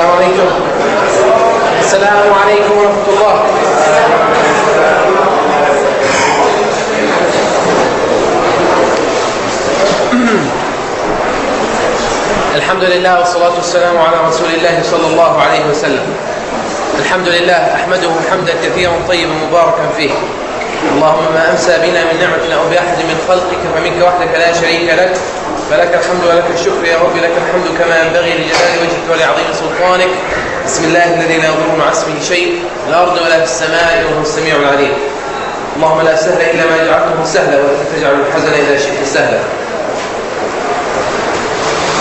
السلام عليكم. السلام عليكم ورحمة الله. الحمد لله والصلاة والسلام على رسول الله صلى الله عليه وسلم. الحمد لله أحمده حمدا كثيرا طيبا مباركا فيه. اللهم ما أمسى بنا من نعمة أو بأحد من خلقك فمنك وحدك لا شريك لك، فلك الحمد ولك الشكر يا رب، لك الحمد كما ينبغي لجلال وجهك ولعظيم سلطانك. بسم الله الذي لا يضر مع اسمه شيء في الأرض ولا في السماء وهو السميع العليم. اللهم لا سهل إلا ما جعلته سهلا ولا تجعل الحزن إذا شئت سهلا.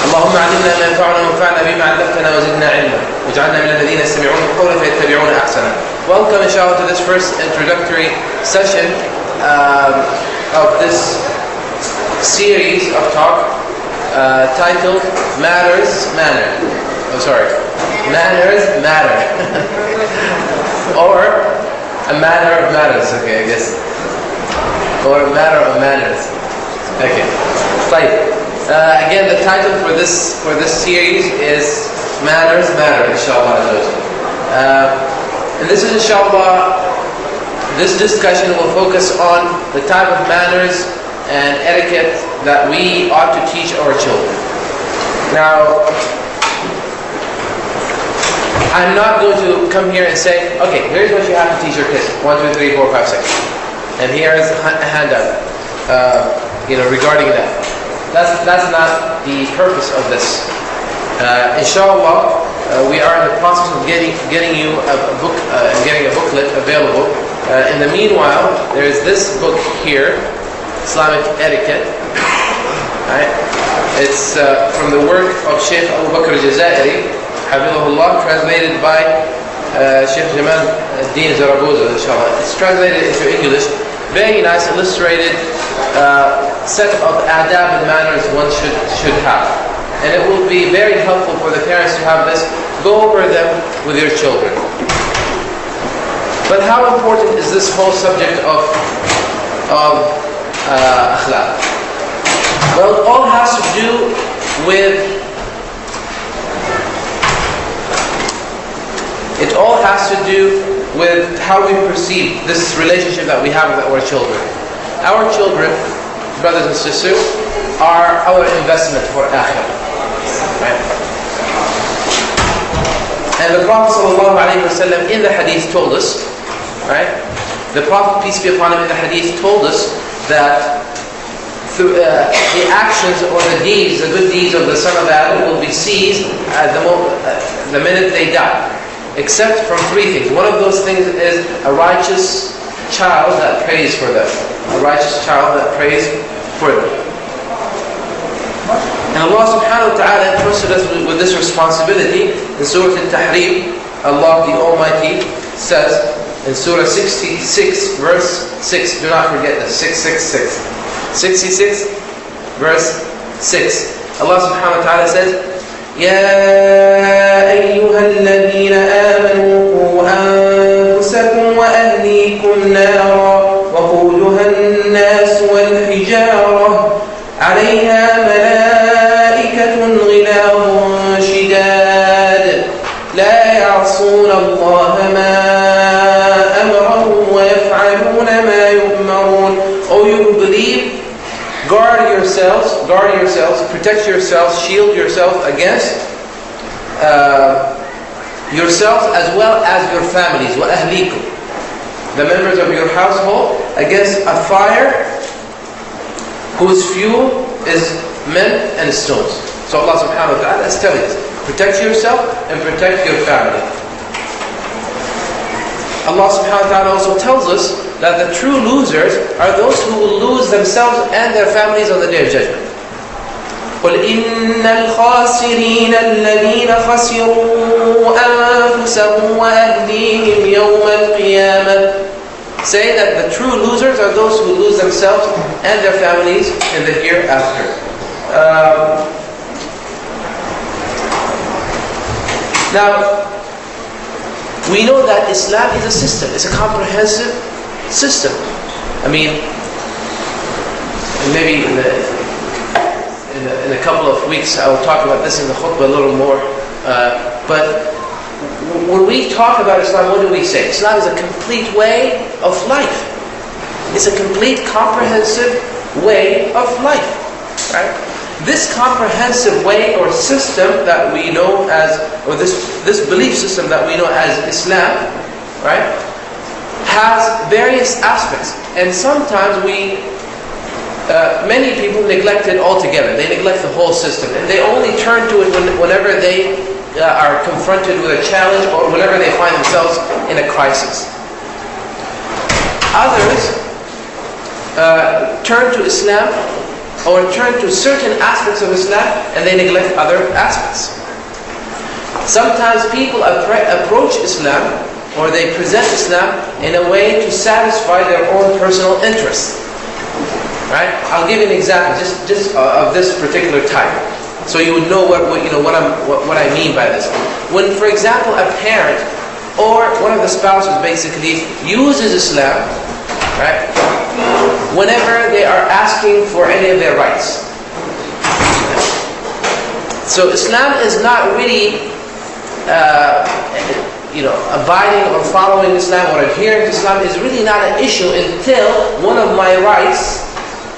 اللهم علمنا ما ينفعنا وانفعنا بما علمتنا وزدنا علما واجعلنا من الذين يستمعون القول فيتبعون احسنه. Welcome inshallah to this first introductory session of this series of talk titled Manners Matter. Manners Matter. Or a matter of matters, okay, I guess. Or a matter of manners. Okay. Again, the title for this series is Manners Matter, inshallah. And this is inshallah, this discussion will focus on the type of manners and etiquette that we ought to teach our children. Now, I'm not going to come here and say, okay, here's what you have to teach your kids. 1, 2, 3, 4, 5, 6. And here is a handout, regarding that. That's not the purpose of this. Inshallah, we are in the process of getting you a book, getting a booklet available. In the meanwhile, there is this book here, Islamic Etiquette. Right? It's from the work of Sheikh Abu Bakr al-Jazairi, Hafidhahullah, translated by Sheikh Jamal Din Zaragoza, inshallah. It's translated into English. Very nice, illustrated set of adab and manners one should have. And it will be very helpful for the parents to have this. Go over them with your children. But how important is this whole subject of akhlaq? Well, it all has to do with how we perceive this relationship that we have with our children. Our children, brothers and sisters, are our investment for akhirah. Right? And the Prophet ﷺ in the hadith told us, right? The Prophet, peace be upon him, in the hadith told us that through, the actions or the deeds, the good deeds of the son of Adam will be seized at the minute they die. Except from 3 things. One of those things is a righteous child that prays for them. A righteous child that prays for them. And Allah subhanahu wa ta'ala entrusted us with this responsibility. In Surah Al-Tahrim, Allah the Almighty says in Surah 66 verse 6, do not forget this, 666. 66 verse 6. Allah subhanahu wa ta'ala says, يا أيها الذين آمنوا قوا أنفسكم وأهليكم نارا وقودها الناس والحجارة عليها ملائكة غلاظ شداد لا يعصون الله ما أمرهم ويفعلون ما يؤمرون. O you who believe, guard yourselves, protect yourselves, shield yourselves against yourselves as well as your families, وَأَهْلِيكُمْ, the members of your household, against a fire whose fuel is men and stones. So Allah subhanahu wa ta'ala is telling us, protect yourself and protect your family. Allah subhanahu wa ta'ala also tells us that the true losers are those who will lose themselves and their families on the Day of Judgment. قُلْ إِنَّ الْخَاسِرِينَ الَّذِينَ خَسِرُوا أَنفُسَهُمْ وَأَهْلِيهِمْ يَوْمَ الْقِيَامَةِ. Say that the true losers are those who lose themselves and their families in the hereafter. Now, we know that Islam is a system. It's a comprehensive system. I mean, maybe in a couple of weeks I will talk about this in the khutbah a little more. But when we talk about Islam, what do we say? Islam is a complete way of life. It's a complete, comprehensive way of life, right? This comprehensive way or system that we know as, or this belief system that we know as Islam, right, has various aspects. And sometimes many people neglect it altogether. They neglect the whole system, and they only turn to it whenever they are confronted with a challenge or whenever they find themselves in a crisis. Others turn to Islam or turn to certain aspects of Islam and they neglect other aspects. Sometimes people approach Islam or they present Islam in a way to satisfy their own personal interests. Right? I'll give you an example just of this particular type, so you would know what I mean by this. When, for example, a parent or one of the spouses basically uses Islam, right, whenever they are asking for any of their rights. So Islam is not really abiding or following Islam or adhering to Islam is really not an issue until one of my rights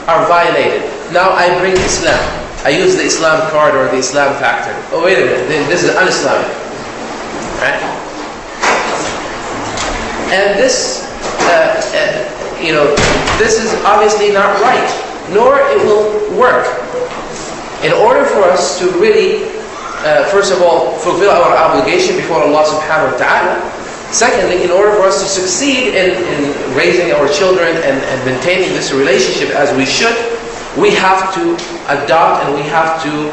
are violated. Now I bring Islam. I use the Islam card or the Islam factor. Oh, wait a minute, then this is un-Islamic. Right? And this, this is obviously not right, nor it will work. In order for us to really, first of all, fulfill our obligation before Allah subhanahu wa ta'ala, secondly, in order for us to succeed in raising our children and maintaining this relationship as we should, we have to adopt and we have to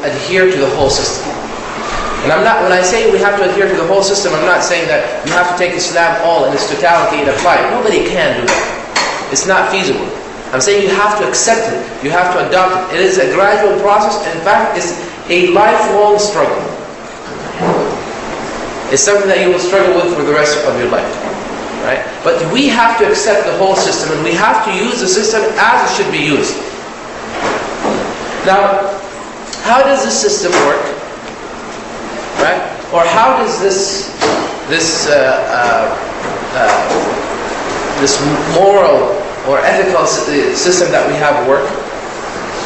adhere to the whole system. And when I say we have to adhere to the whole system, I'm not saying that you have to take Islam all in its totality and apply it. Nobody can do that. It's not feasible. I'm saying you have to accept it. You have to adopt it. It is a gradual process. In fact, it's a lifelong struggle. It's something that you will struggle with for the rest of your life. Right? But we have to accept the whole system, and we have to use the system as it should be used. Now, how does this system work? Right? Or how does this moral or ethical system that we have work?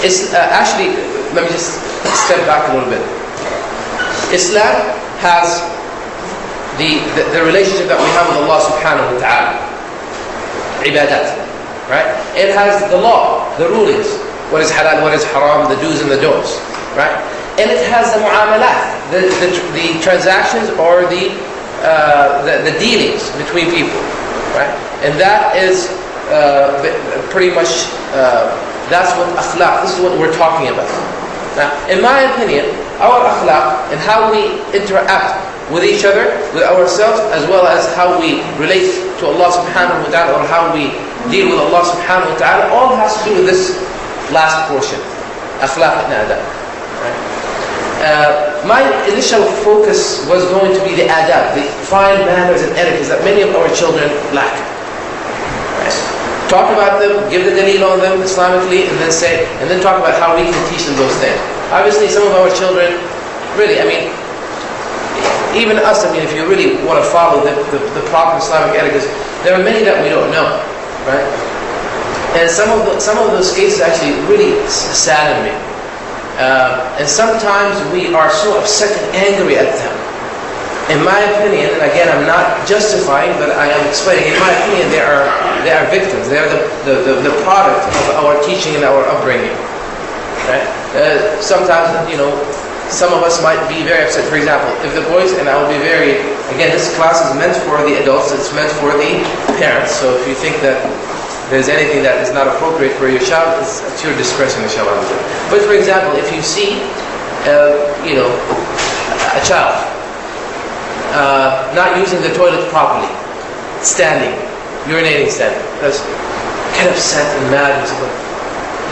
It's actually, let me just step back a little bit. Islam has the relationship that we have with Allah subhanahu wa ta'ala. Ibadat. Right? It has the law, the rulings. What is halal, what is haram, the do's and the don'ts. Right? And it has the mu'amalat, the transactions or the dealings between people. Right? And that is pretty much, that's what akhlaq, this is what we're talking about. Now, in my opinion, our akhlaq and how we interact with each other, with ourselves, as well as how we relate to Allah subhanahu wa ta'ala, or how we deal with Allah subhanahu wa ta'ala, all has to do with this last portion, akhlaq and adab. Right? My initial focus was going to be the adab, the fine manners and etiquettes that many of our children lack. Right? Talk about them, give the dalil on them Islamically, and then talk about how we can teach them those things. Obviously, some of our children, really, even us, if you really want to follow the proper Islamic etiquette, there are many that we don't know, right? And some of those cases actually really sadden me. And sometimes we are so upset and angry at them. In my opinion, and again, I'm not justifying, but I am explaining. In my opinion, they are victims. They are the product of our teaching and our upbringing. Right? Sometimes, some of us might be very upset. For example, if the boys, and I will be very, again, this class is meant for the adults, it's meant for the parents, so if you think that there's anything that is not appropriate for your child, it's at your discretion, inshallah. But for example, if you see, a child not using the toilet properly, standing, urinating standing, that's kind of upset and mad and stuff.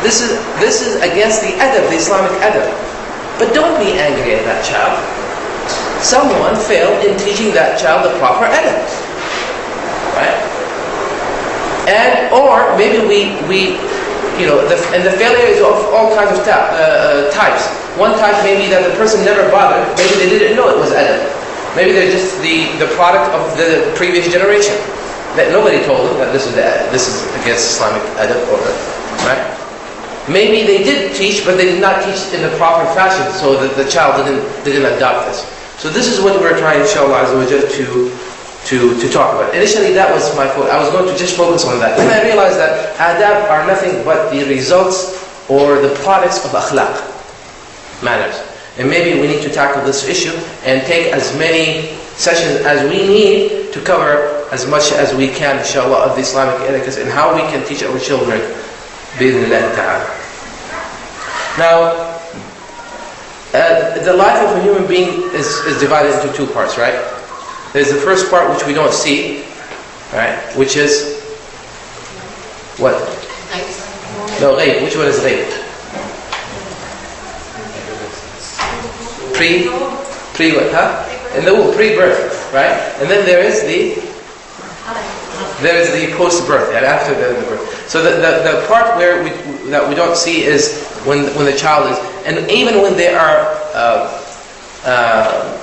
This is against the adab, the Islamic adab. But don't be angry at that child. Someone failed in teaching that child the proper adab. Right? Or maybe we and the failure is of all kinds of types. One type may be that the person never bothered. Maybe they didn't know it was adab. Maybe they're just the product of the previous generation. That nobody told them that this is against Islamic adab, right? Maybe they did teach, but they did not teach in the proper fashion, so that the child didn't adopt this. So this is what we're trying, inshallah, to talk about. Initially, that was my focus. I was going to just focus on that. Then I realized that adab are nothing but the results or the products of akhlaq, manners. And maybe we need to tackle this issue and take as many sessions as we need to cover as much as we can, inshallah, of the Islamic etiquette and how we can teach our children, bi'idhnillah ta'ala. Now, the life of a human being is divided into two parts, right? There's the first part which we don't see, right? Which is what? No, ghaib. Which one is ghaib? Pre what? Huh? In the womb, pre-birth, right? And then there is the post-birth, and after the birth. So the part where that we don't see is when the child is, and even when they are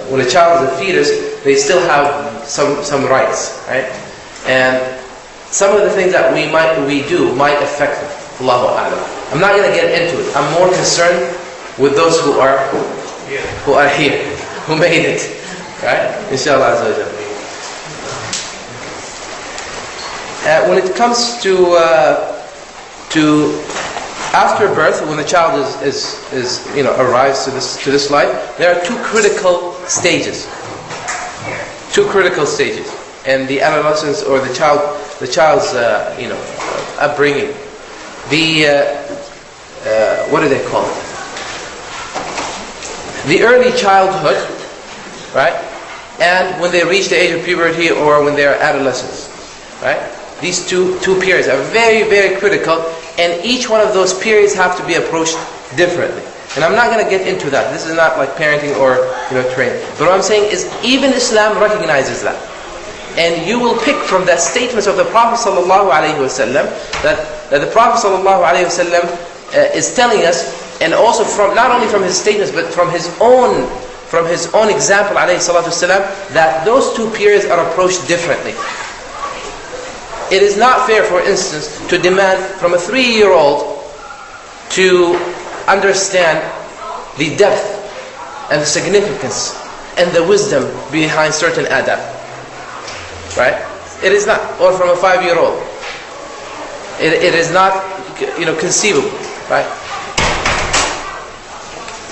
when a child is a fetus, they still have some rights, right? And some of the things that we do might affect them. Allahu A'lam. I'm not going to get into it. I'm more concerned with those who are here, who made it, right? Inshallah Azza wa Jalla. When it comes to after birth, when the child is arrives to this life, there are two critical stages. And the adolescence or the child's upbringing. What do they call it? The early childhood, right? And when they reach the age of puberty or when they are adolescents, right? These two periods are very, very critical, and each one of those periods have to be approached differently. And I'm not going to get into that. This is not like parenting or training. But what I'm saying is even Islam recognizes that. And you will pick from the statements of the Prophet ﷺ that the Prophet ﷺ is telling us, and also from not only from his statements but from his own example ﷺ, that those two periods are approached differently. It is not fair, for instance, to demand from a 3-year-old to understand the depth and the significance and the wisdom behind certain adab, right? It is not. Or from a 5-year-old. It is not, conceivable, right?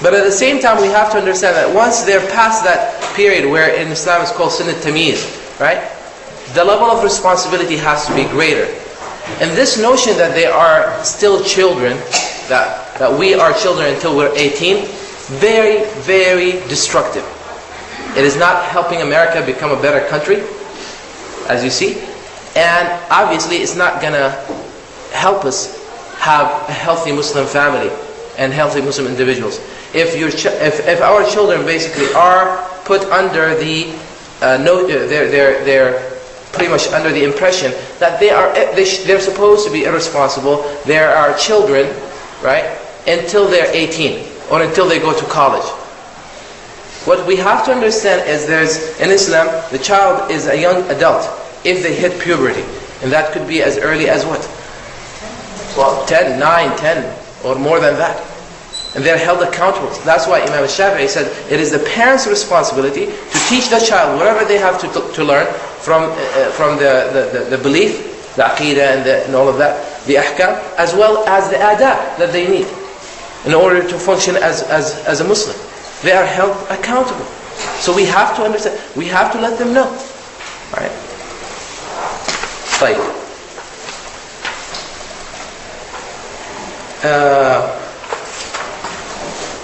But at the same time, we have to understand that once they're past that period where in Islam is called sin al-tamyiz, right? The level of responsibility has to be greater. And this notion that they are still children, that we are children until we're 18, very, very destructive. It is not helping America become a better country, as you see. And obviously it's not going to help us have a healthy Muslim family and healthy Muslim individuals. If our children basically are put under they're pretty much under the impression that they're supposed to be irresponsible. There are children, right, until they're 18 or until they go to college. What we have to understand is in Islam, the child is a young adult if they hit puberty, and that could be as early as what? Well, 10, 9, 10, or more than that. And they're held accountable. That's why Imam Shafi'i said it is the parents' responsibility to teach the child whatever they have to learn from the belief, the aqidah and all of that, the ahkam, as well as the adab that they need in order to function as a Muslim. They are held accountable. So we have to understand, we have to let them know. Right? Like,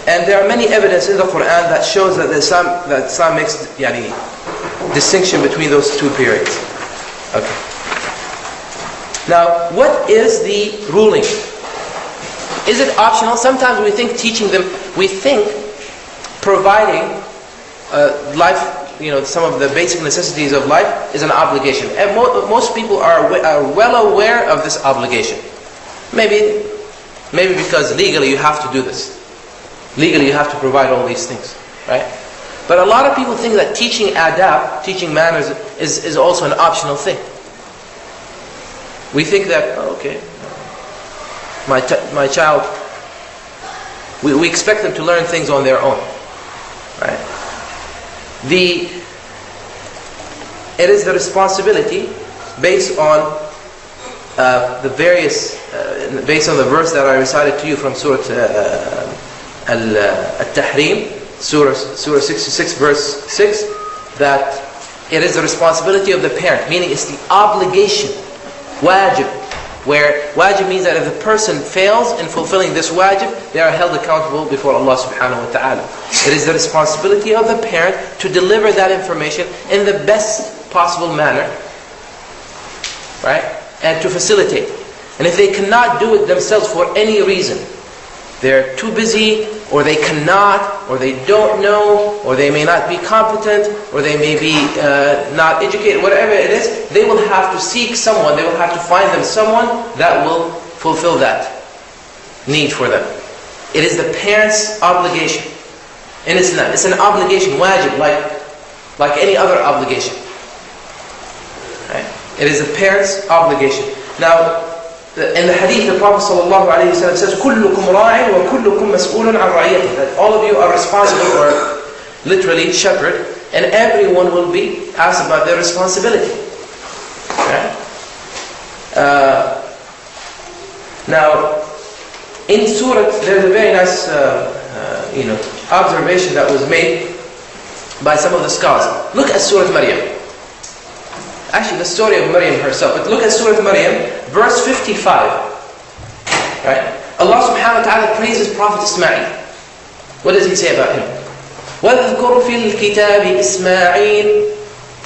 and there are many evidence in the Quran that shows that Islam makes distinction between those two periods. Okay. Now, what is the ruling? Is it optional? Sometimes we think teaching them, providing life, some of the basic necessities of life is an obligation. And most people are well aware of this obligation. Maybe Maybe because legally you have to do this. Legally you have to provide all these things, right? But a lot of people think that teaching adab, teaching manners, is also an optional thing. We think that, okay, my child, we expect them to learn things on their own, right? It is the responsibility based on based on the verse that I recited to you from Surah Al-Tahrim, Surah 66, verse 6, that it is the responsibility of the parent, meaning it's the obligation, wajib, where wajib means that if the person fails in fulfilling this wajib, they are held accountable before Allah subhanahu wa ta'ala. It is the responsibility of the parent to deliver that information in the best possible manner, right? And to facilitate. And if they cannot do it themselves for any reason, they're too busy, or they cannot, or they don't know, or they may not be competent, or they may be not educated, whatever it is, they will have to seek someone, they will have to find them someone that will fulfill that need for them. It is the parent's obligation. And it's an obligation, wajib, like any other obligation. Right? It is the parent's obligation. Now, in the hadith, the Prophet ﷺ says, كُلُّكُمْ رَاعٍ وَكُلُّكُمْ مَسْئُولٌ عَنْ رَعِيَّتِهِ, that all of you are responsible, or literally shepherd, and everyone will be asked about their responsibility. Right? Now, in Surah, there's a very nice observation that was made by some of the scholars. Look at Surah Maryam. Actually, the story of Maryam herself. But look at Surah Maryam, verse 55. Right? Allah subhanahu wa ta'ala praises Prophet Ismail. What does he say about him? وَاذْكُرْ فِي الْكِتَابِ إِسْمَاعِيلَ.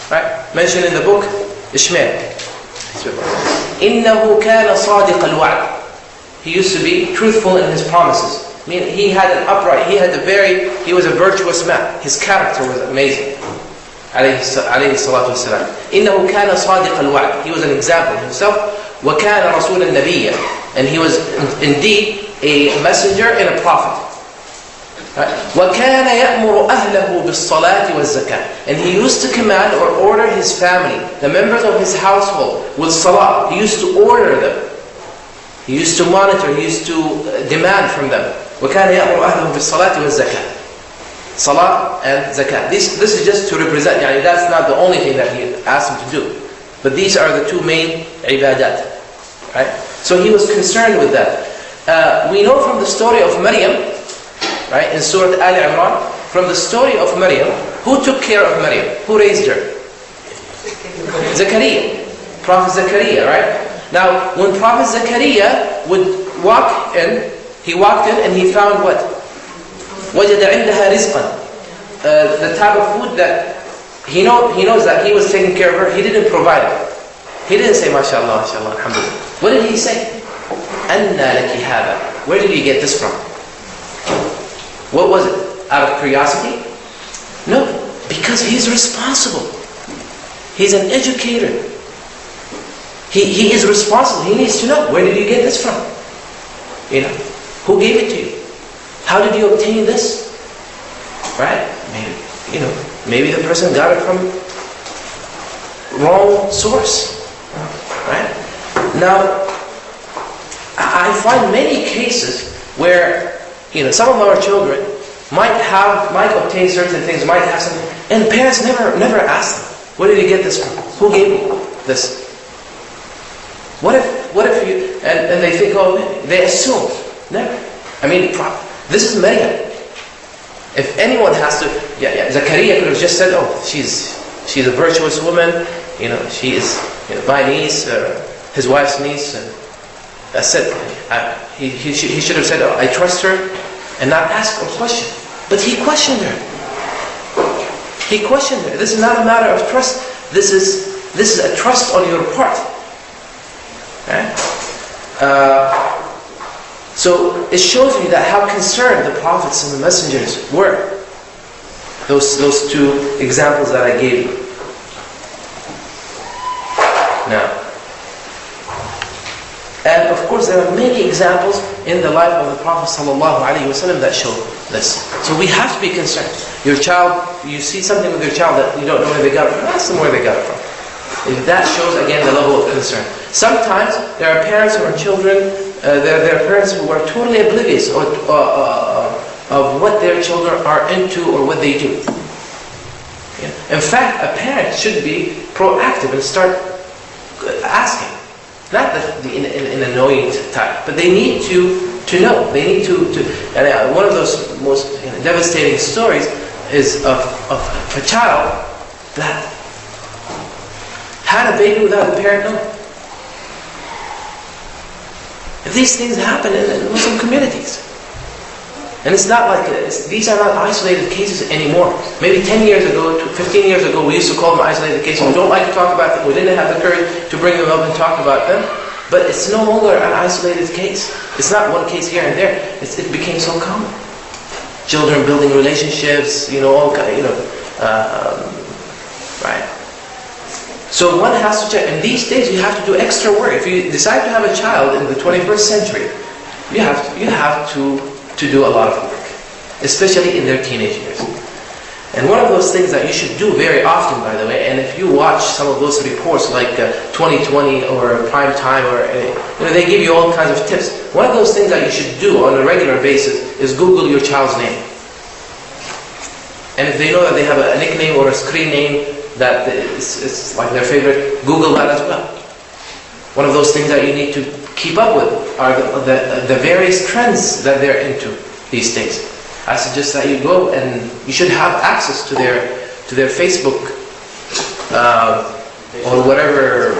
Right? Mentioned in the book, Ishmael. إِنَّهُ كَانَ صَادِقَ الْوَعْدِ. He used to be truthful in his promises. I mean, he had an upright, he was a virtuous man. His character was amazing. عليه الصلاة والسلام. إنه كان صادق الوعد. He was an example himself. وكان رسولا نبيا. And he was indeed a messenger and a prophet. وكان يأمر أهله بالصلاة والزكاة. And he used to command or order his family, the members of his household, with salah. He used to order them. He used to monitor, he used to demand from them. وكان يأمر أهله بالصلاة والزكاة. Salah and zakat. This is just to represent, that's not the only thing that he asked him to do. But these are the two main ibadat. Right? So he was concerned with that. We know from the story of Maryam, right, in Surah Al-Imran, from the story of Maryam, who took care of Maryam? Who raised her? Zakaria. Prophet Zakaria, right? Now, when Prophet Zakaria would walk in, he walked in and he found what? وَجَدَ عِنْدَهَا رِزْقًا. The type of food that he knows that he was taking care of her, he didn't provide it. He didn't say, MashaAllah, MashaAllah, Alhamdulillah. What did he say? أَنَّا لَكِ هَذَا. Where did you get this from? What was it? Out of curiosity? No, because he's responsible. He's an educator. He is responsible. He needs to know, where did you get this from? Who gave it to you? How did you obtain this? Right? Maybe the person got it from wrong source. Right? Now, I find many cases where, some of our children might obtain certain things, might have something, and parents never ask them, where did you get this from? Who gave you this? What if you, and they think, they assume. Never. This is Maryam. If anyone has to, Zakaria could have just said, she's a virtuous woman, she is my niece, his wife's niece, and that's it. He should have said, I trust her, and not ask a question. But he questioned her. He questioned her. This is not a matter of trust. This is a trust on your part. Right? So it shows me that how concerned the prophets and the messengers were. Those two examples that I gave you. Now, and of course there are many examples in the life of the Prophet ﷺ that show this. So we have to be concerned. Your child, you see something with your child that you don't know where they got it from, ask them where they got it from. And that shows again the level of concern. Sometimes there are parents or children, there are parents who are totally oblivious of what their children are into or what they do. In fact, a parent should be proactive and start asking. Not in an annoying type, but they need to know. They need to and one of those most devastating stories is of a child that had a baby without the parent knowing. These things happen in Muslim communities. And it's not like, these are not isolated cases anymore. Maybe 10 years ago, 15 years ago, we used to call them isolated cases. We don't like to talk about them. We didn't have the courage to bring them up and talk about them. But it's no longer an isolated case. It's not one case here and there. It became so common. Children building relationships, all kind, right? So one has to check. And these days, you have to do extra work. If you decide to have a child in the 21st century, you have to do a lot of work, especially in their teenage years. And one of those things that you should do very often, by the way, and if you watch some of those reports like 2020 or Prime Time, or they give you all kinds of tips. One of those things that you should do on a regular basis is Google your child's name. And if they know that they have a nickname or a screen name that is like their favorite, Google that as well. One of those things that you need to keep up with are the various trends that they're into these days. I suggest that you go and you should have access to their Facebook or whatever.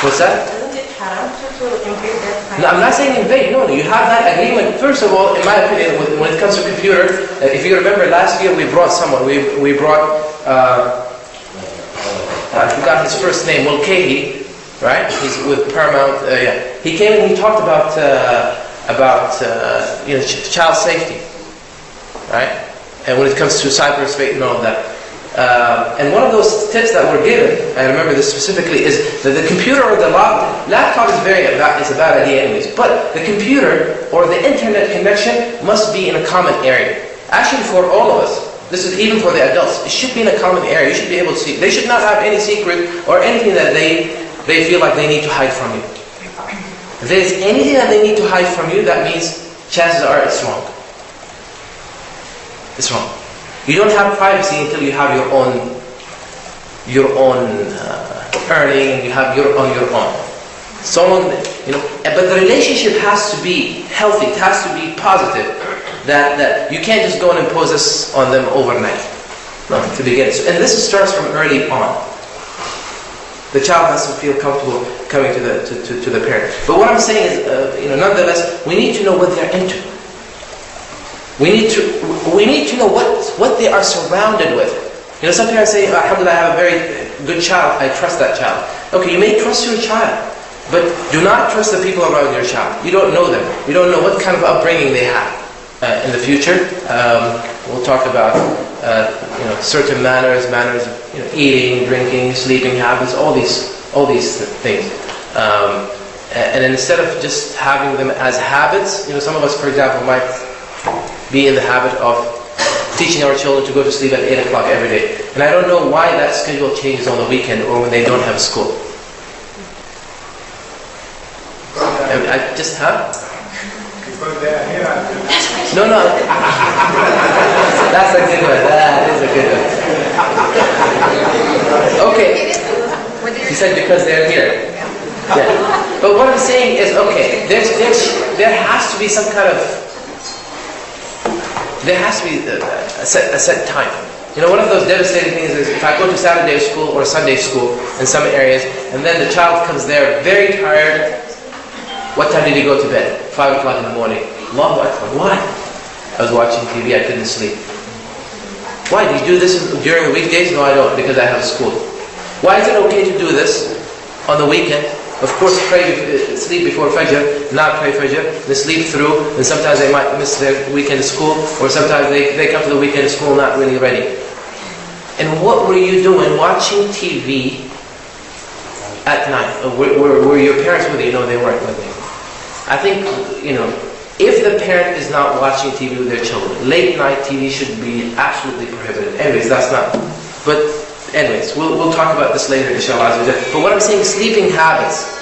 What's that? Isn't it haram to invade that? No, I'm not saying invade. No, you have that agreement. First of all, in my opinion, when it comes to computer, if you remember last year we brought someone. We brought I forgot his first name, Mulcahy. Right? He's with Paramount. He came and he talked about child safety, right? And when it comes to cyberspace and all of that. And one of those tips that were given, I remember this specifically, is that the computer or the laptop is a bad idea anyways. But the computer or the internet connection must be in a common area. Actually, for all of us. This is even for the adults. It should be in a common area. You should be able to see. They should not have any secret or anything that they feel like they need to hide from you. If there's anything that they need to hide from you, that means chances are it's wrong. It's wrong. You don't have privacy until you have your own earning, you have your own. So long, but the relationship has to be healthy. It has to be positive. That you can't just go and impose this on them overnight. No, to begin. And this starts from early on. The child has to feel comfortable coming to the parent. But what I'm saying is, nonetheless, we need to know what they're into. We need to know what they are surrounded with. Some parents say, "Alhamdulillah, I have a very good child. I trust that child." Okay, you may trust your child, but do not trust the people around your child. You don't know them. You don't know what kind of upbringing they have. In the future, we'll talk about certain manners of eating, drinking, sleeping habits, all these things. And instead of just having them as habits, some of us, for example, might be in the habit of teaching our children to go to sleep at 8 o'clock every day. And I don't know why that schedule changes on the weekend or when they don't have school. No. That's a good one. That is a good one. Okay. He said because they're here. Yeah. But what I'm saying is, okay, there has to be some kind of, there has to be a set time. One of those devastating things is if I go to Saturday school or Sunday school in some areas, and then the child comes there very tired. What time did he go to bed? 5 o'clock in the morning. Allahu Akbar. Why? I was watching TV, I couldn't sleep. Why? Do you do this during the weekdays? No, I don't, because I have school. Why is it okay to do this on the weekend? Of course, sleep before Fajr, not pray Fajr, they sleep through, and sometimes they might miss their weekend school, or sometimes they come to the weekend school not really ready. And what were you doing watching TV at night? Were your parents with you? No, they weren't with me. I think, if the parent is not watching TV with their children, late night TV should be absolutely prohibited. Anyways, that's not. But anyways, we'll talk about this later, inshallah. But what I'm saying, sleeping habits.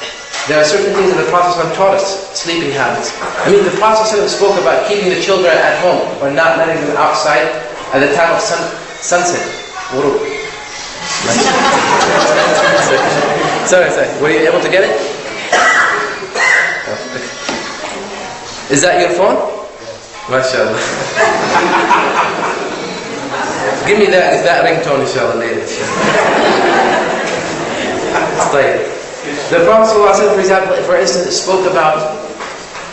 There are certain things that the Prophet taught us, sleeping habits. I mean, the Prophet spoke about keeping the children at home or not letting them outside at the time of sunset. Sorry. Were you able to get it? Is that your phone? MashaAllah. Give me that ringtone, inshallah, later. The Prophet ﷺ, for instance, spoke about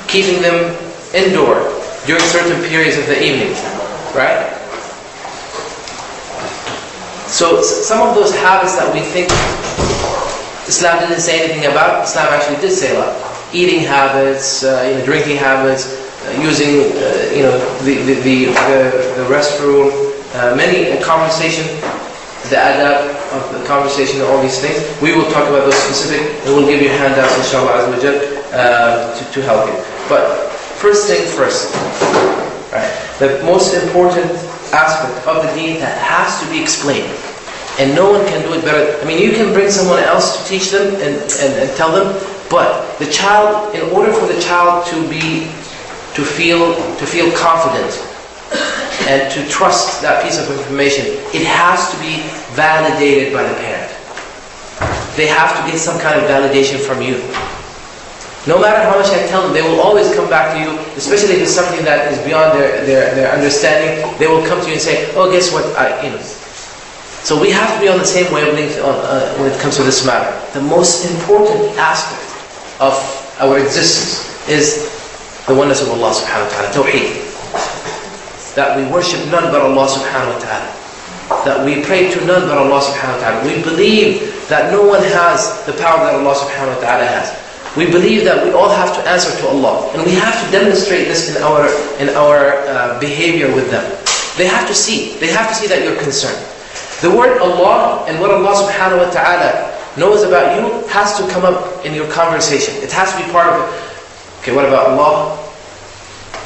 keeping them indoor during certain periods of the evening, right? So some of those habits that we think Islam didn't say anything about, Islam actually did say a lot. Eating habits, drinking habits, using the restroom, many conversation, the adab of the conversation, all these things. We will talk about those specific, and we'll give you handouts, inshallah, to help you. But first thing first, right? The most important aspect of the deen that has to be explained, and no one can do it better. I mean, you can bring someone else to teach them and tell them, but the child, in order for the child to feel confident and to trust that piece of information, it has to be validated by the parent. They have to get some kind of validation from you. No matter how much I tell them, they will always come back to you, especially if it's something that is beyond their understanding. They will come to you and say, oh, guess what, So we have to be on the same wavelength when it comes to this matter. The most important aspect of our existence is the oneness of Allah subhanahu wa ta'ala, tawheed. That we worship none but Allah subhanahu wa ta'ala. That we pray to none but Allah subhanahu wa ta'ala. We believe that no one has the power that Allah subhanahu wa ta'ala has. We believe that we all have to answer to Allah. And we have to demonstrate this in our behavior with them. They have to see. They have to see that you're concerned. The word Allah and what Allah subhanahu wa ta'ala knows about you has to come up in your conversation. It has to be part of it. Okay, what about Allah?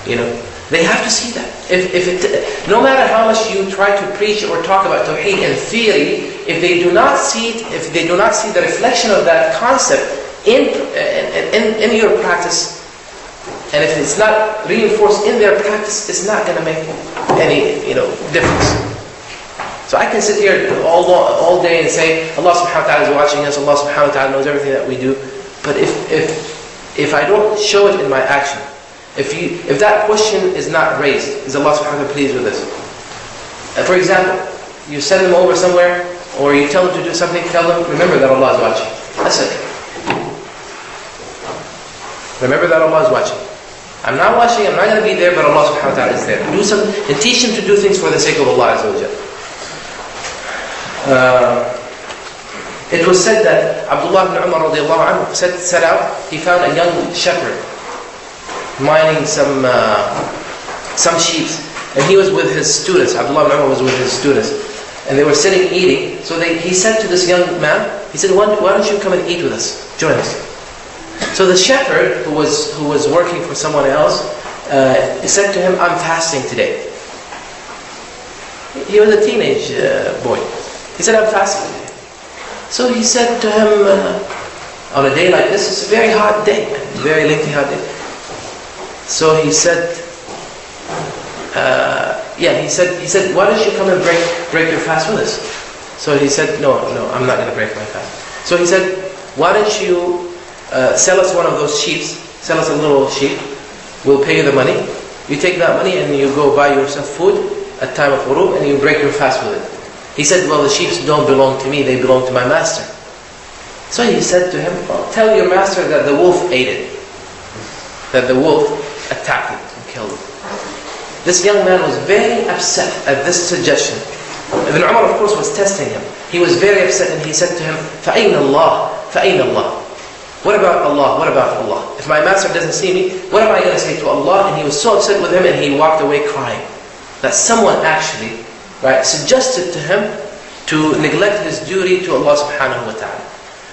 They have to see that. No matter how much you try to preach or talk about tawheed in theory, if they do not see the reflection of that concept in your practice, and if it's not reinforced in their practice, it's not going to make any difference. So I can sit here all day and say Allah subhanahu wa ta'ala is watching us, Allah subhanahu wa ta'ala knows everything that we do, but if I don't show it in my action, if that question is not raised, is Allah subhanahu wa ta'ala pleased with us? For example, you send them over somewhere, or you tell them to do something, tell them, remember that Allah is watching. That's it. Remember that Allah is watching. I'm not watching, I'm not going to be there, but Allah subhanahu wa ta'ala is there. Do something, and teach them to do things for the sake of Allah azza wa jalla. It was said that Abdullah ibn Umar radiallahu anhu set out, he found a young shepherd mining some sheep, and he was with his students. Abdullah ibn Umar was with his students, and they were sitting eating. So he said to this young man, he said, why don't you come and eat with us, join us? So the shepherd, who was working for someone else, said to him, I'm fasting today. He was a teenage boy. He said, I'm fasting today. So he said to him, on a day like this, it's a very hot day, very lengthy hot day. So he said, he said, why don't you come and break your fast with us? So he said, no, I'm not going to break my fast. So he said, why don't you sell us one of those sheep, sell us a little sheep, we'll pay you the money. You take that money and you go buy yourself food at time of ghurub and you break your fast with it. He said, well, the sheep don't belong to me, they belong to my master. So he said to him, well, tell your master that the wolf ate it. That the wolf attacked it and killed it. This young man was very upset at this suggestion. Ibn Umar, of course, was testing him. He was very upset and he said to him, فَأَيْنَ اللَّهِ فَأَيْنَ اللَّهِ What about Allah? What about Allah? If my master doesn't see me, what am I going to say to Allah? And he was so upset with him and he walked away crying. That someone actually suggested to him to neglect his duty to Allah subhanahu wa ta'ala.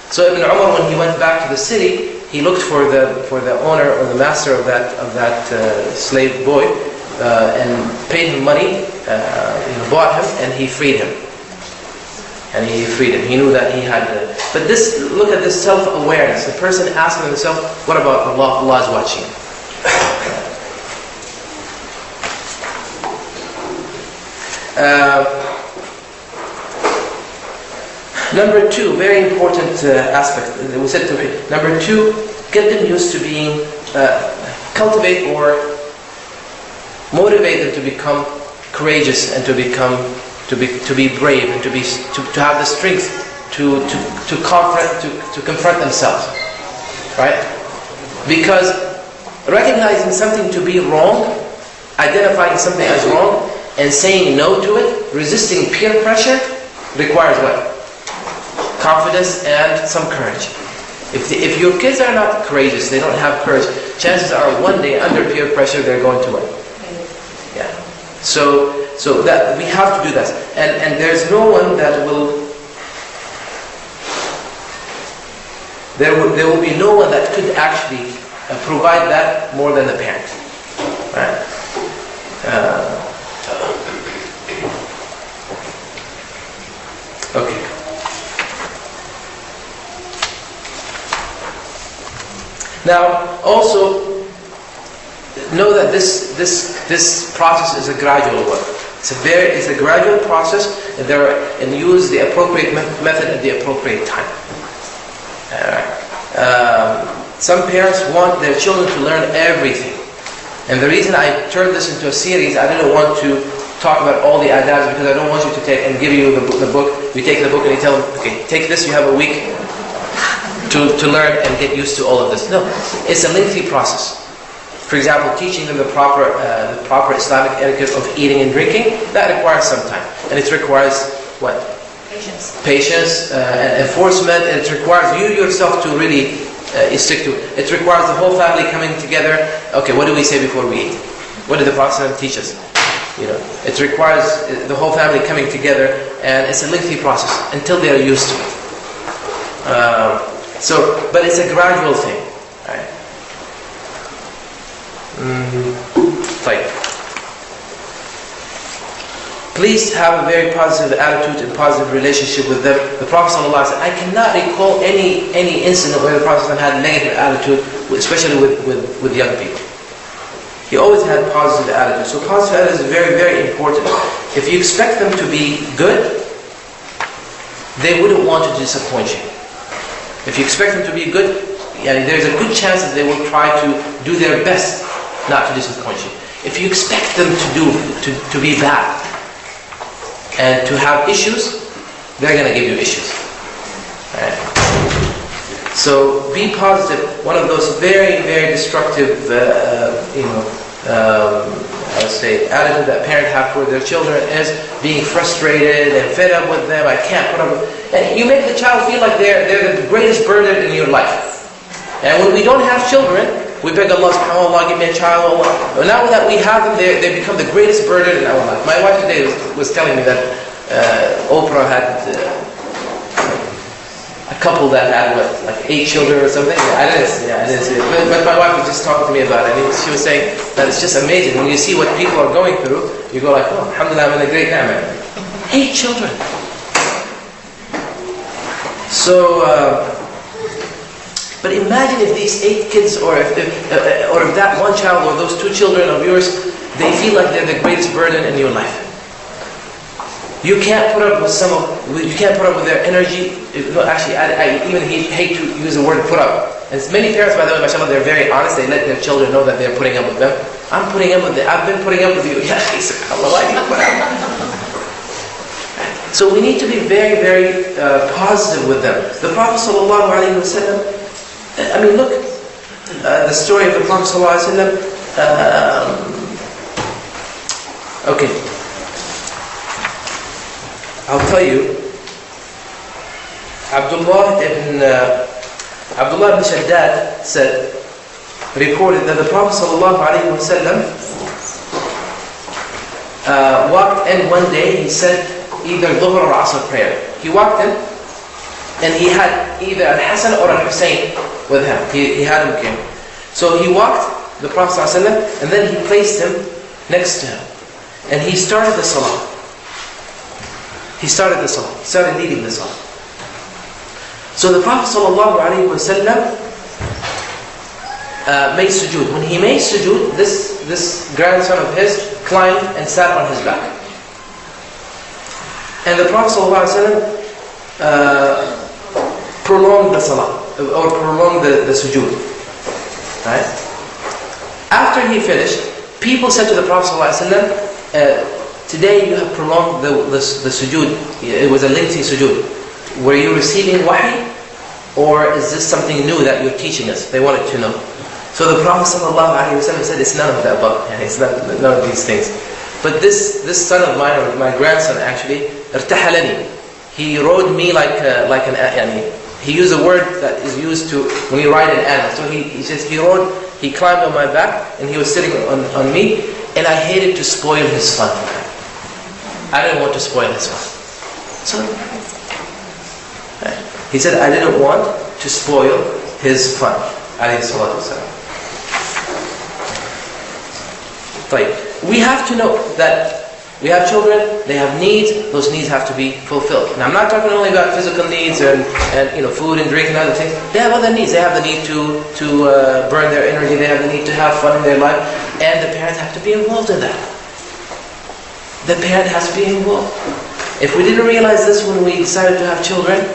So Ibn Umar, when he went back to the city, he looked for the owner or the master of that slave boy and paid him money, bought him, and he freed him. He knew that he had but look at this self-awareness. The person asking himself, what about Allah? Allah is watching. Number two, very important aspect. We said number two, get them used to being, cultivate or motivate them to become courageous and to be brave and to have the strength to confront themselves, right? Because recognizing something to be wrong, identifying something as wrong, and saying no to it, resisting peer pressure, requires what? Confidence and some courage. If your kids are not courageous, they don't have courage, chances are one day under peer pressure they're going to what? Yeah. So that we have to do that, and there's no one that will. There will be no one that could actually provide that more than the parent, right? Okay. Now, also know that this process is a gradual one. It's a gradual process, and use the appropriate method at the appropriate time. Some parents want their children to learn everything, and the reason I turned this into a series, I didn't want to talk about all the adabs because I don't want you to take and give you the book. You take the book and you tell them, okay, take this. You have a week to learn and get used to all of this. No, it's a lengthy process. For example, teaching them the proper Islamic etiquette of eating and drinking, that requires some time. And it requires what? Patience and enforcement, and it requires you yourself to really stick to it. It requires the whole family coming together. Okay, what do we say before we eat? What did the Prophet teach us? It requires the whole family coming together, and it's a lengthy process until they are used to it. But it's a gradual thing, right? Please have a very positive attitude and positive relationship with them. The Prophet ﷺ, I cannot recall any incident where the Prophet ﷺ had a negative attitude, especially with young people. He always had positive attitude. So positive attitude is very, very important. If you expect them to be good, they wouldn't want to disappoint you. If you expect them to be good, there's a good chance that they will try to do their best not to disappoint you. If you expect them to be bad and to have issues, they're going to give you issues. Right? So be positive. One of those very, very destructive, I would say, attitude that parents have for their children is being frustrated and fed up with them. I can't put up with. And you make the child feel like they're the greatest burden in your life. And when we don't have children, we beg Allah subhanahu wa ta'ala, give me a child, Allah. But now that we have them, they become the greatest burden in our life. My wife today was telling me that Oprah had a couple that had like 8 children or something. I didn't see it. But my wife was just talking to me about it. And she was saying that it's just amazing. When you see what people are going through, you go like, oh, alhamdulillah, I'm in a great ni'mah. 8 children. So, but imagine if these 8 kids, or if that one child, or those 2 children of yours, they feel like they're the greatest burden in your life. You can't put up with you can't put up with their energy. No, actually, I even hate to use the word put up. And many parents, by the way, mashallah, they're very honest. They let their children know that they're putting up with them. I'm putting up with them. I've been putting up with you. Yeah, subhanAllah, why do you put up? So we need to be very, very positive with them. The Prophet sallallahu alaihi wasallam. I mean, look, the story of the Prophet ﷺ. Okay, I'll tell you. Abdullah ibn Shaddad reported that the Prophet ﷺ walked in one day. He said either Dhuhr or Asr prayer. He walked in, and he had either Al-Hasan or Al-Hussein with him. He had him carry. So he walked the Prophet ﷺ, and then he placed him next to him. And he started the salah. He started the salah. He started leading the salah. So the Prophet ﷺ made sujood. When he made sujood, this grandson of his climbed and sat on his back. And the Prophet ﷺ prolonged the salah, or prolonged the sujood. Right? After he finished, people said to the Prophet ﷺ, today you have prolonged the sujood. It was a lengthy sujood. Were you receiving wahi? Or is this something new that you're teaching us? They wanted to know. So the Prophet ﷺ said, it's none of the above. It's none of these things. But this son of mine, or my grandson actually, ارتحلني. He rode me like an animal. He used a word that is used to when you ride an animal. So he says he climbed on my back and he was sitting on me, and I hated to spoil his fun. I didn't want to spoil his fun. So he said, I didn't want to spoil his fun. Alayhi salatu wasalam. We have to know that we have children, they have needs, those needs have to be fulfilled. Now I'm not talking only about physical needs and food and drink and other things. They have other needs. They have the need to burn their energy, they have the need to have fun in their life, and the parents have to be involved in that. The parent has to be involved. If we didn't realize this when we decided to have children,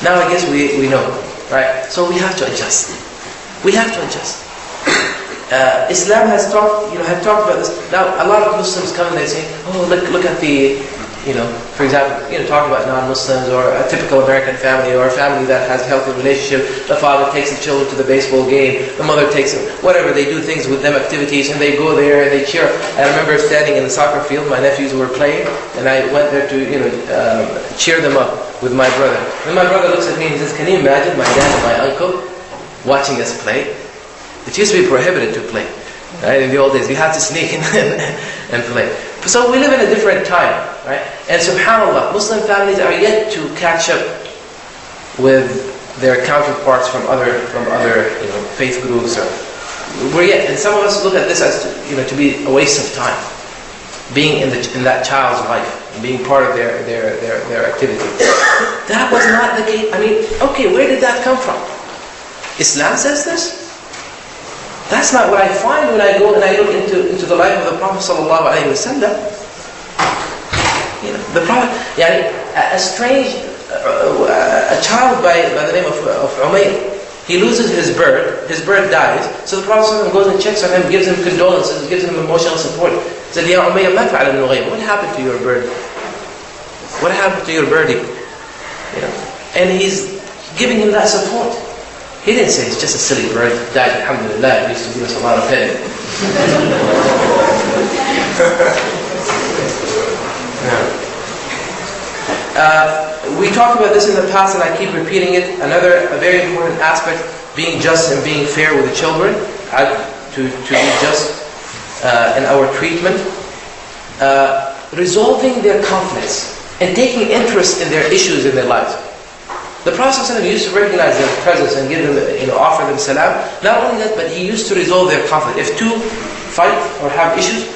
now I guess we know, right? So we have to adjust. We have to adjust. Islam has talked about this. Now a lot of Muslims come and they say, oh, look at the, for example, talking about non-Muslims or a typical American family or a family that has a healthy relationship. The father takes the children to the baseball game, the mother takes them, whatever, they do things with them, activities, and they go there and they cheer. I remember standing in the soccer field, my nephews were playing, and I went there to cheer them up with my brother. And my brother looks at me and he says, can you imagine my dad and my uncle watching us play? It used to be prohibited to play, right? In the old days, we had to sneak in and play. So we live in a different time, right? And subhanAllah, Muslim families are yet to catch up with their counterparts from other faith groups. We're yet, and some of us look at this as to be a waste of time, being in that child's life and being part of their activity. That was not the case. I mean, okay, where did that come from? Islam says this? That's not what I find when I go and I look into the life of the Prophet sallallahu alaihi wasallam. The Prophet, a child by the name of Umayr, he loses his bird dies, so the Prophet ﷺ goes and checks on him, gives him condolences, gives him emotional support. He said, Ya Umayr, ma fa'ala al-nughayr? What happened to your bird? What happened to your birdie? And he's giving him that support. He didn't say it's just a silly bird, died, alhamdulillah, it used to give us a lot of headache. We talked about this in the past and I keep repeating it. A very important aspect, being just and being fair with the children, to be just in our treatment. Resolving their conflicts and taking interest in their issues in their lives. The Prophet ﷺ used to recognize their presence and give them, offer them salam. Not only that, but he used to resolve their conflict. If two fight or have issues,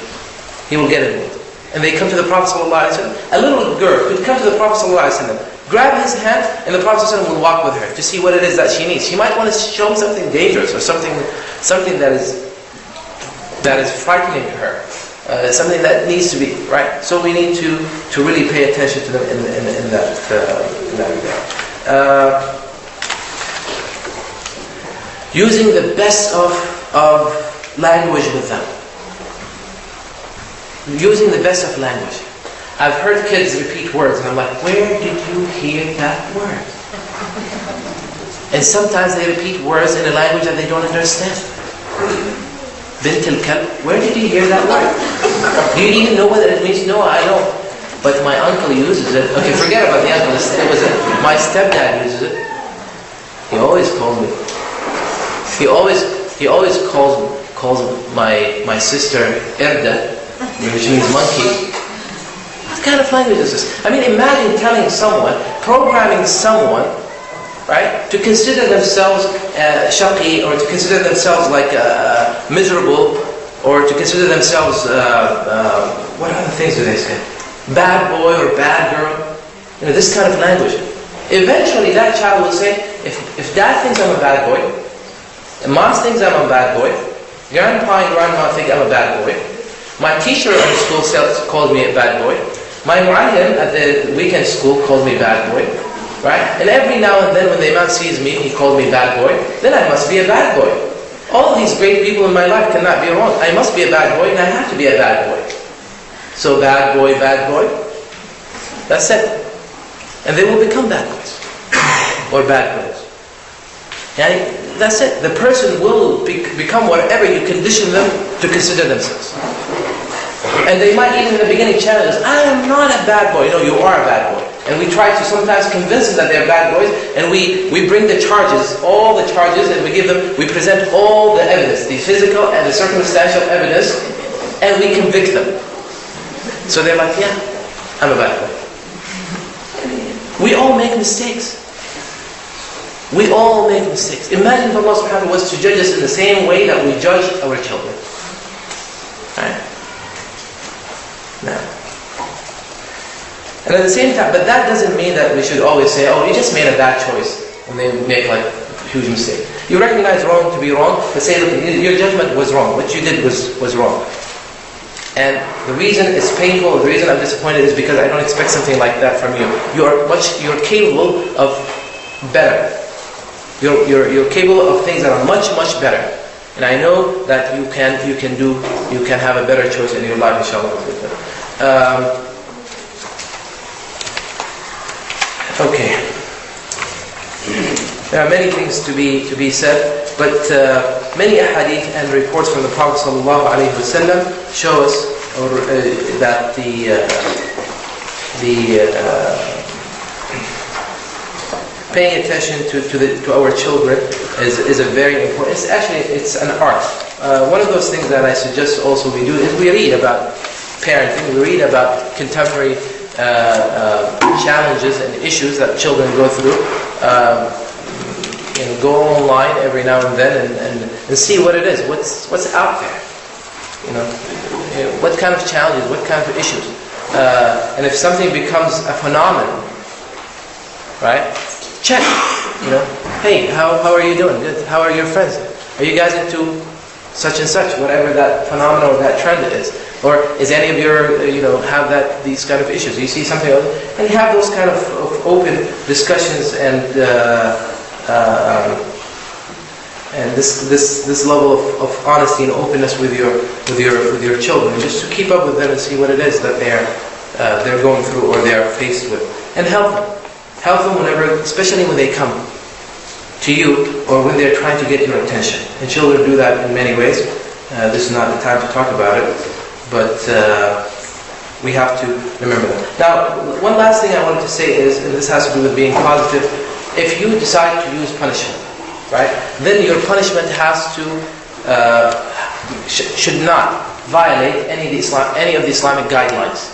he will get involved. And they come to the Prophet ﷺ. A little girl could come to the Prophet ﷺ, grab his hand, and the Prophet ﷺ will walk with her to see what it is that she needs. She might want to show him something dangerous or something that is frightening to her. Something that needs to be right. So we need to really pay attention to them in that regard. Using the best of language with them. Using the best of language. I've heard kids repeat words and I'm like, where did you hear that word? And sometimes they repeat words in a language that they don't understand. Bint al-kalb, where did you hear that word? Do you even know what it means? No, I don't. But my uncle uses it. Okay, forget about the uncle. My stepdad uses it. He always calls me. He always calls my sister Erda, which means monkey. What kind of language is this? I mean, imagine telling someone, programming someone, right? To consider themselves shaqi, or to consider themselves like miserable, or to consider themselves, what other things do they say? Bad boy or bad girl. This kind of language. Eventually that child will say, if dad thinks I'm a bad boy, and mom thinks I'm a bad boy, grandpa and grandma think I'm a bad boy, my teacher at school called me a bad boy, my mu'allim at the weekend school called me bad boy, right? And every now and then when the imam sees me, he called me bad boy, then I must be a bad boy. All these great people in my life cannot be wrong. I must be a bad boy and I have to be a bad boy. So bad boy, that's it. And they will become bad boys or bad girls. And that's it. The person will become whatever you condition them to consider themselves. And they might even in the beginning challenge us, I am not a bad boy. No, you are a bad boy. And we try to sometimes convince them that they're bad boys, and we bring the charges, all the charges, and we present all the evidence, the physical and the circumstantial evidence, and we convict them. So they're like, yeah, I'm a bad boy. We all make mistakes. We all make mistakes. Imagine if Allah subhanahu wa ta'ala was to judge us in the same way that we judge our children. Right? No. And at the same time, but that doesn't mean that we should always say, oh, you just made a bad choice, when they make like a huge mistake. You recognize wrong to be wrong, but say, look, your judgment was wrong. What you did was wrong. And the reason it's painful, the reason I'm disappointed is because I don't expect something like that from you. You're capable of better. You're capable of things that are much, much better. And I know that you can have a better choice in your life, inshallah. Okay. There are many things to be said, but many ahadith and reports from the Prophet ﷺ show us that paying attention to our children is a very important. It's an art. One of those things that I suggest also we do is we read about parenting. We read about contemporary challenges and issues that children go through. Go online every now and then and see what it is. What's out there? What kind of challenges? What kind of issues? And if something becomes a phenomenon, right? Check. Hey, how are you doing? Good. How are your friends? Are you guys into such and such, whatever that phenomenon or that trend is? Or is any of your, have these kind of issues? You see something else, and you have those kind of open discussions and this level of honesty and openness with your children, just to keep up with them and see what it is that they're going through or they're faced with, and help them whenever, especially when they come to you or when they're trying to get your attention. And children do that in many ways. This is not the time to talk about it, but we have to remember that. Now, one last thing I wanted to say is, and this has to do with being positive, if you decide to use punishment, right, then your punishment has to should not violate any of the Islamic guidelines,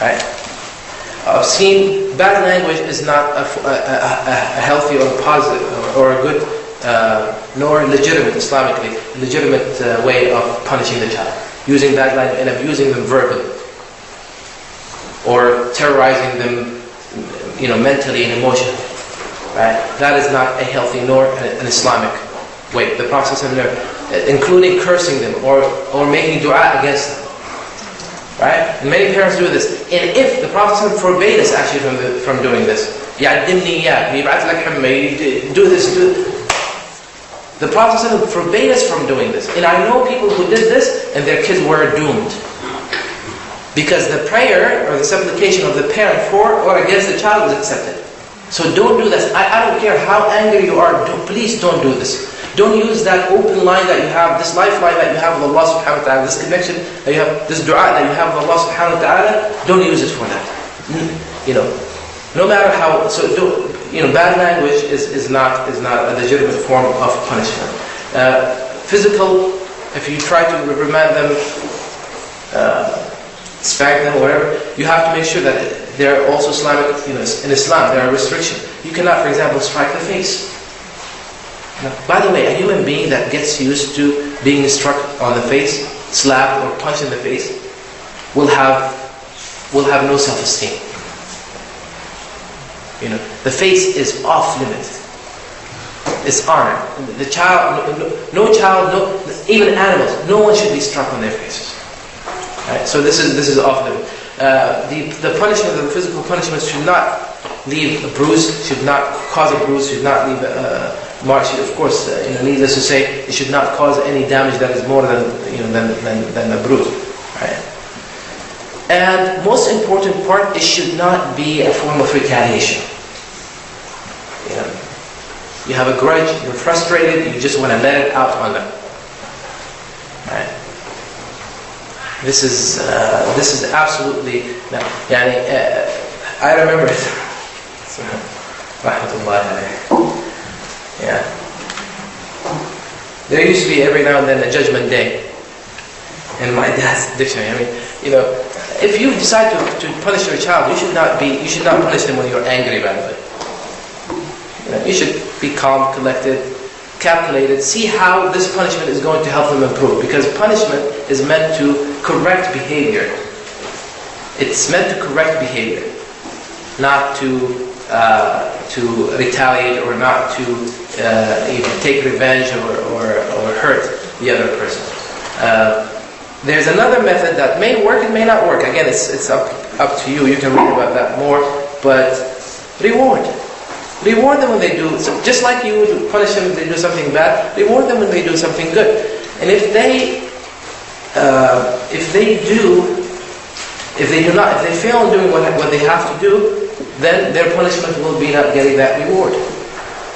right? Obscene, bad language is not a healthy or positive or a good nor legitimate, Islamically legitimate way of punishing the child. Using bad language and abusing them verbally, or terrorizing them, mentally and emotionally, right? That is not a healthy nor an Islamic way. The Prophet ﷺ, including cursing them or making dua against them, right? And many parents do this. And if the Prophet ﷺ forbade us actually from doing this, do this. The Prophet ﷺ forbade us from doing this. And I know people who did this and their kids were doomed. Because the prayer or the supplication of the parent for or against the child is accepted. So don't do this. I don't care how angry you are, please don't do this. Don't use that open line that you have, this lifeline that you have with Allah subhanahu wa ta'ala, this connection that you have, this dua that you have with Allah subhanahu wa ta'ala, don't use it for that. No matter how, bad language is not a legitimate form of punishment. Physical, if you try to reprimand them, spank them, whatever, you have to make sure that there are also Islamic, in Islam there are restrictions. You cannot, for example, strike the face. Now, by the way, a human being that gets used to being struck on the face, slapped or punched in the face, will have no self-esteem. The face is off limits. It's honor. The child, no child, even animals, no one should be struck on their faces. Right? So this is off limits. The punishment, the physical punishment, should not leave a bruise, should not cause a bruise, should not leave a mark. Of course, needless to say, it should not cause any damage that is more than a bruise. Right? And most important part, it should not be a form of retaliation. You have a grudge, you're frustrated, you just want to let it out on them. Right? This is absolutely. I remember it. Yeah. There used to be every now and then a judgment day in my dad's dictionary. If you decide to punish your child, you should not punish them when you're angry about it. You should be calm, collected, calculated, see how this punishment is going to help them improve. Because punishment is meant to correct behavior. It's meant to correct behavior, not to retaliate or not to take revenge or hurt the other person. There's another method that may work and may not work. Again, it's up to you. You can read about that more. But reward them when they do. So just like you would punish them if they do something bad, reward them when they do something good. And if they fail in doing what they have to do, then their punishment will be not getting that reward.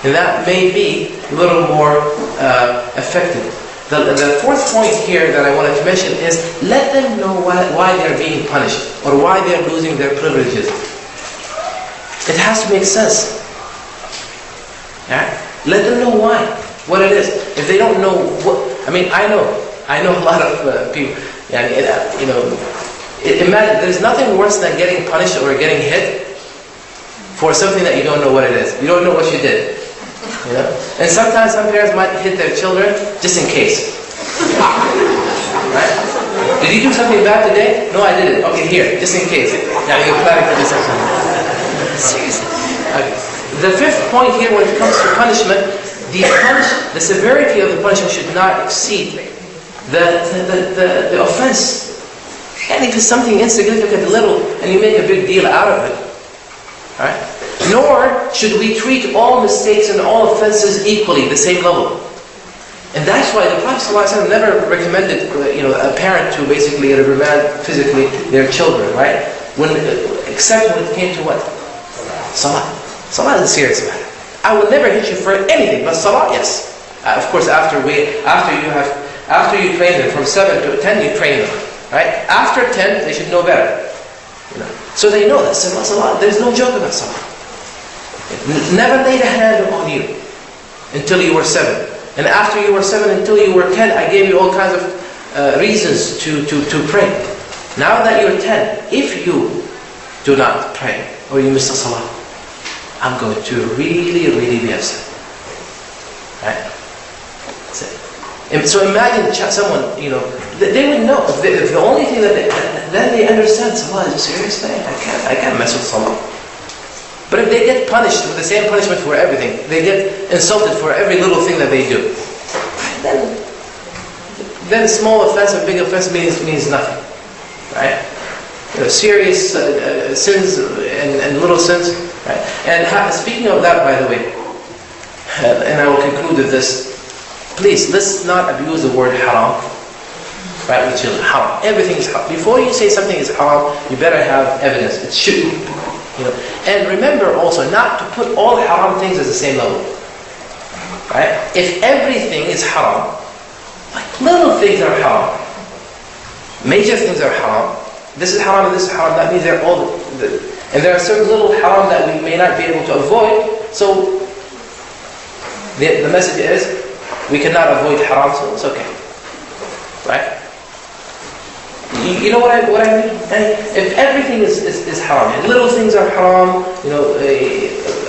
And that may be a little more effective. The fourth point here that I wanted to mention is let them know why they're being punished or why they're losing their privileges. It has to make sense. Yeah? Let them know why, what it is. If they don't know I know a lot of people. Imagine there's nothing worse than getting punished or getting hit for something that you don't know what it is. You don't know what you did. And sometimes some parents might hit their children just in case. Right? Did you do something bad today? No, I didn't. Okay, here, just in case. Now you're planning to do something. Seriously. Okay. The fifth point here, when it comes to punishment, the severity of the punishment should not exceed the offense. And if it's something insignificant, little, and you make a big deal out of it, right? Nor should we treat all mistakes and all offenses equally, the same level. And that's why the Prophet ﷺ never recommended, a parent to basically reprimand physically their children, right? Except when it came to what? Salah. Salah is a serious matter. I will never hit you for anything, but Salah, yes. Of course, after you train them from 7 to 10, you train them, right? After 10, they should know better. So they know that Salah, there's no joke about Salah. Never laid a hand on you until you were 7. And after you were 7 until you were 10, I gave you all kinds of reasons to pray. Now that you're 10, if you do not pray or you miss the Salah, I'm going to really, really be upset. Right? So imagine someone, they would know. If the only thing then they understand Salah is a serious thing. I can't mess with Salah. But if they get punished with the same punishment for everything, they get insulted for every little thing that they do, then small offense and big offense means nothing, right? Serious sins and little sins, right? And speaking of that, by the way, and I will conclude with this. Please, let's not abuse the word haram, right, with children. Haram. Everything is haram. Before you say something is haram, you better have evidence. It should be. And remember also not to put all haram things at the same level. Right? If everything is haram, like little things are haram, major things are haram, this is haram and this is haram, that means they're all, and there are certain little haram that we may not be able to avoid, so the message is, we cannot avoid haram, so it's okay. Right? You know what I mean? And if everything is haram, and little things are haram,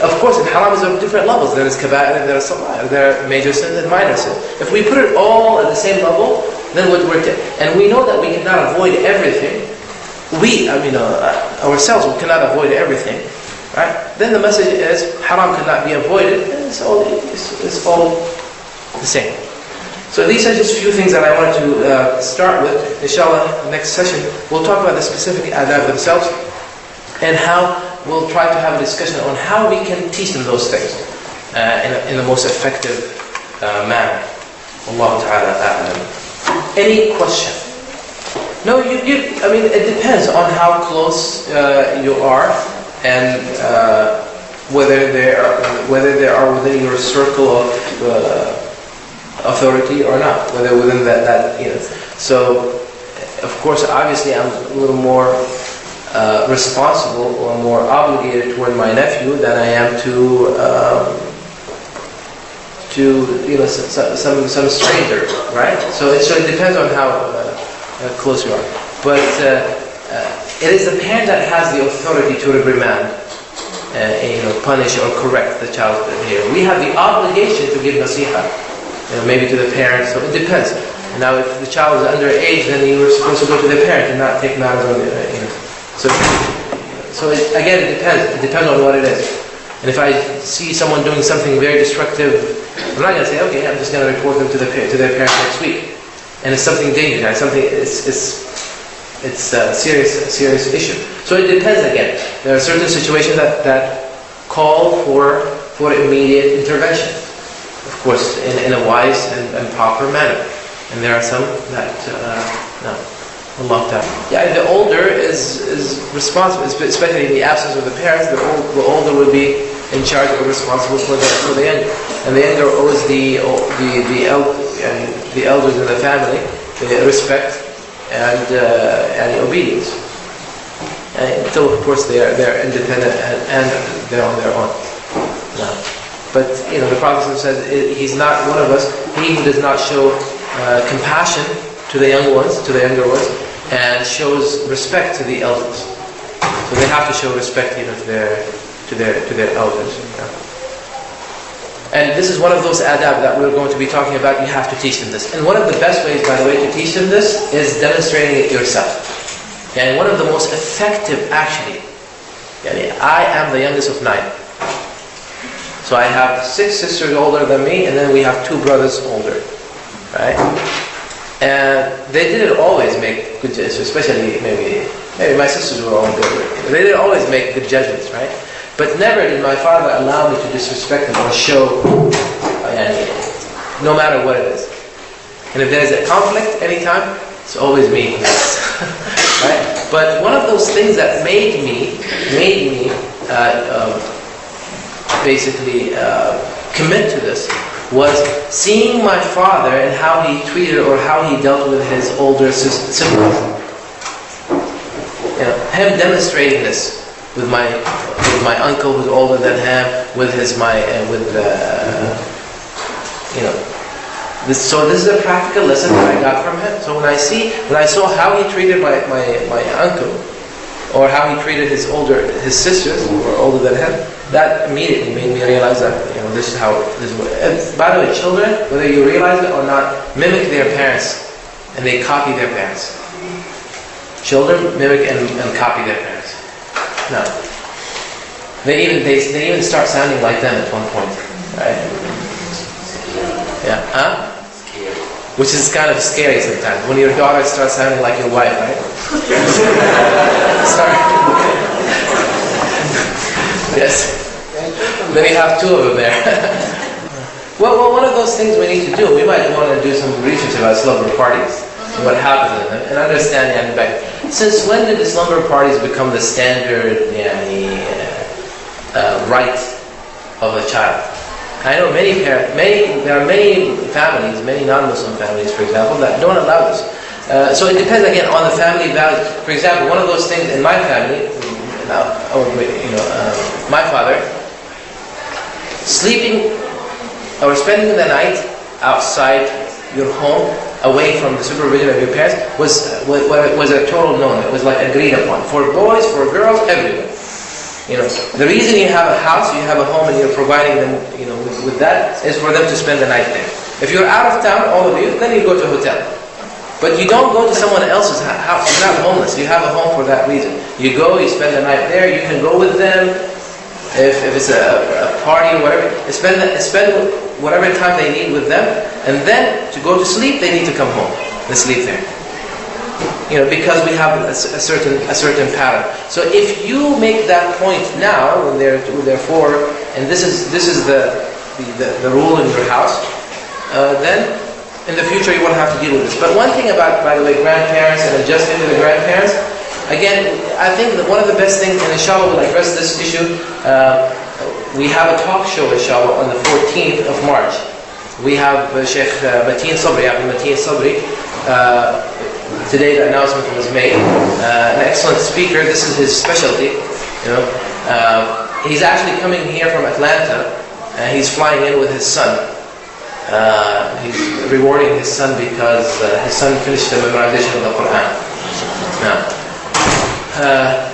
of course, and haram is of different levels. There is kaba'ir, there is sagha'ir, there are major sins and minor sins. If we put it all at the same level, then and we know that we cannot avoid everything. Ourselves, we cannot avoid everything, right? Then the message is haram cannot be avoided, and it's all the same. So these are just a few things that I wanted to start with. Inshallah, next session we'll talk about the specific adab themselves, and how we'll try to have a discussion on how we can teach them those things in the most effective manner. Allah Ta'ala a'lam. Any question? No, it depends on how close you are, and whether they are within your circle of authority or not, whether within that. So, of course, obviously, I'm a little more responsible or more obligated toward my nephew than I am to some stranger, right? So it depends on how close you are. But it is the parent that has the authority to reprimand, punish or correct the child's behavior. We have the obligation to give nasiha, maybe to the parents. So it depends. Now, if the child is underage, then you were supposed to go to the parent and not take matters on the. So again, it depends. It depends on what it is. And if I see someone doing something very destructive, I'm not going to say, okay, I'm just going to report them to their parents next week. And it's something dangerous. It's a serious issue. So it depends again. There are certain situations that call for immediate intervention, of course, in a wise and proper manner. And there are some that no. Allah Ta'ala. Yeah, the older is responsible, especially in the absence of the parents. The older will be in charge or responsible for the younger, and the younger owes the elders in the family the respect and obedience, until of course they're independent and they're on their own. No. But the Prophet says he's not one of us he who does not show compassion to the younger ones, and shows respect to the elders. So they have to show respect, to their elders. And this is one of those adab that we're going to be talking about. You have to teach them this. And one of the best ways, by the way, to teach them this is demonstrating it yourself. And one of the most effective, actually. I am the youngest of 9. So I have 6 sisters older than me, and then we have 2 brothers older, right? And they didn't always make good judgments, especially maybe my sisters were all good. They didn't always make good judgments, right? But never did my father allow me to disrespect them or show, no matter what it is. And if there's a conflict anytime, it's always me, right? But one of those things that made me basically commit to this was seeing my father and how he treated or how he dealt with his older siblings. Him demonstrating this with my uncle who's older than him, So this is a practical lesson that I got from him. So when I saw how he treated my uncle, or how he treated his sisters who were older than him, that immediately made me realize that this is how this works. And by the way, children, whether you realize it or not, mimic their parents, and they copy their parents. Children mimic and copy their parents. No, they even start sounding like them at one point, right? Yeah, huh? Which is kind of scary sometimes when your daughter starts sounding like your wife, right? Sorry. Yes. Then you have 2 of them there. Well, one of those things we need to do, we might want to do some research about slumber parties, and what happens in them, and understand since when did the slumber parties become the standard right of a child? I know there are many families, many non-Muslim families, for example, that don't allow this. So it depends again on the family values. For example, one of those things in my family, my father, sleeping or spending the night outside your home away from the supervision of your parents was a total no-no. It was like agreed upon for boys, for girls, everyone. The reason you have a house, you have a home, and you're providing them, with that, is for them to spend the night there. If you're out of town, all of you, then you go to a hotel. But you don't go to someone else's house. You're not homeless. You have a home for that reason. You go, you spend the night there. You can go with them if it's a party or whatever. Spend whatever time they need with them, and then to go to sleep, they need to come home and sleep there. Because we have a certain pattern. So if you make that point now when they're 4, and this is the rule in your house, then in the future you won't have to deal with this. But one thing about, by the way, grandparents and adjusting to the grandparents, again, I think that one of the best things, and inshallah we'll address this issue, we have a talk show inshallah on the 14th of March. We have Sheikh Mateen Sabri. Today the announcement was made. An excellent speaker. This is his specialty. He's actually coming here from Atlanta, and he's flying in with his son. He's rewarding his son because his son finished the memorization of the Quran.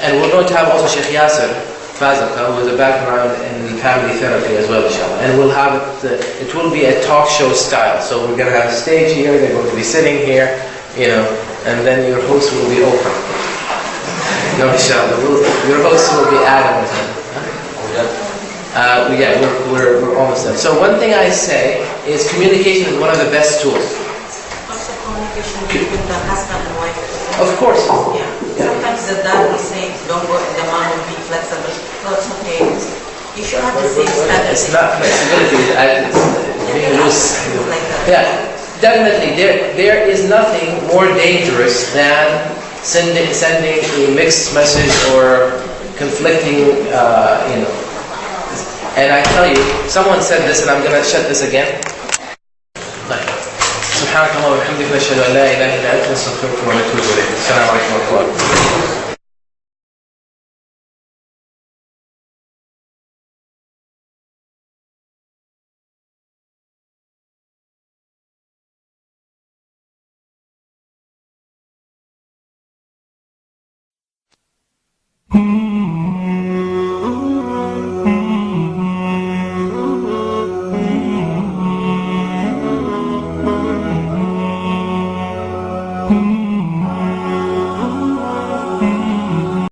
And we're going to have also Sheikh Yasser Fazaka, who has a background in family therapy as well, inshallah. And we'll have it will be a talk show style. So we're going to have a stage here, they're going to be sitting here, and then your host will be Oprah. No, inshallah. Your host will be Adam. We're almost done. So one thing I say is communication is one of the best tools. Also communication between the husband and wife. Of course. Yeah. Sometimes the dad will say, don't go, and the mom will be flexible. So it's okay. You should have the same standard. It's not flexibility, it's being loose. Like that. Yeah, definitely. There is nothing more dangerous than sending a mixed message or conflicting, And I tell you, someone said this, and I'm going to shut this again. سبحانك اللهم وبحمدك نشهد أن لا إله إلا أنت نستغفرك ونتوب إليك. السلام عليكم ورحمة الله.